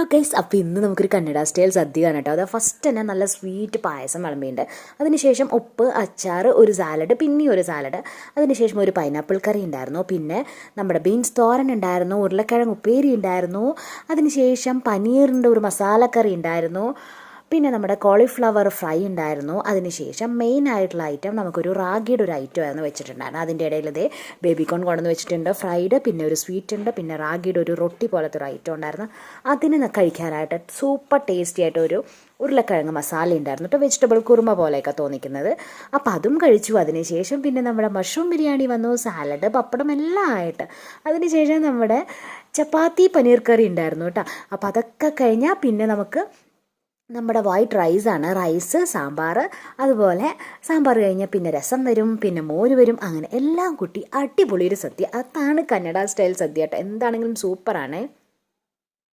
Hello guys, അപ്പോൾ ഇന്ന് നമുക്കൊരു കന്നഡ സ്റ്റൈൽ സദ്യ കാണാം കേട്ടോ. അത് ഫസ്റ്റ് തന്നെ നല്ല സ്വീറ്റ് പായസം വിളമ്പിയുണ്ട്. അതിനുശേഷം ഉപ്പ്, അച്ചാർ, ഒരു സാലഡ്, പിന്നെ ഒരു സാലഡ്, അതിനുശേഷം ഒരു പൈനാപ്പിൾ കറി ഉണ്ടായിരുന്നു, പിന്നെ നമ്മുടെ ബീൻസ് തോരൻ ഉണ്ടായിരുന്നു, ഉരുളക്കിഴങ്ങ് ഉപ്പേരി ഉണ്ടായിരുന്നു, അതിനുശേഷം പനീറിൻ്റെ ഒരു മസാലക്കറി ഉണ്ടായിരുന്നു, പിന്നെ നമ്മുടെ കോളിഫ്ലവർ ഫ്രൈ ഉണ്ടായിരുന്നു. അതിനുശേഷം മെയിൻ ആയിട്ടുള്ള ഐറ്റം നമുക്കൊരു റാഗിയുടെ ഒരു ഐറ്റം ആയിരുന്നു വെച്ചിട്ടുണ്ടായിരുന്നു. അതിൻ്റെ ഇടയിൽ ഇതേ ബേബിക്കോൺ കൊണ്ടുവന്ന് വെച്ചിട്ടുണ്ട്, ഫ്രൈഡ്, പിന്നെ ഒരു സ്വീറ്റ് ഉണ്ട്, പിന്നെ റാഗിയുടെ ഒരു റൊട്ടി പോലത്തെ ഒരു ഐറ്റം ഉണ്ടായിരുന്നു. അതിന് കഴിക്കാനായിട്ട് സൂപ്പർ ടേസ്റ്റി ആയിട്ട് ഒരു ഉരുളക്കിഴങ്ങ് മസാല ഉണ്ടായിരുന്നു കേട്ടോ, വെജിറ്റബിൾ കുറുമ പോലെയൊക്കെ തോന്നിക്കുന്നത്. അപ്പോൾ അതും കഴിച്ചു. അതിനുശേഷം പിന്നെ നമ്മുടെ മഷ്റൂം ബിരിയാണി വന്നു, സാലഡ്, പപ്പടം എല്ലാം ആയിട്ട്. അതിനുശേഷം നമ്മുടെ ചപ്പാത്തി പനീർ കറി ഉണ്ടായിരുന്നു കേട്ടോ. അപ്പോൾ അതൊക്കെ കഴിഞ്ഞാൽ പിന്നെ നമുക്ക് നമ്മുടെ വൈറ്റ് റൈസാണ്, റൈസ്, സാമ്പാർ, അതുപോലെ സാമ്പാർ കഴിഞ്ഞാൽ പിന്നെ രസം വരും, പിന്നെ മോര് വരും, അങ്ങനെ എല്ലാം കൂട്ടി അടിപൊളിയൊരു സദ്യ. അതാണ് കന്നഡ സ്റ്റൈൽ സദ്യ കേട്ടോ. എന്താണെങ്കിലും സൂപ്പറാണ്.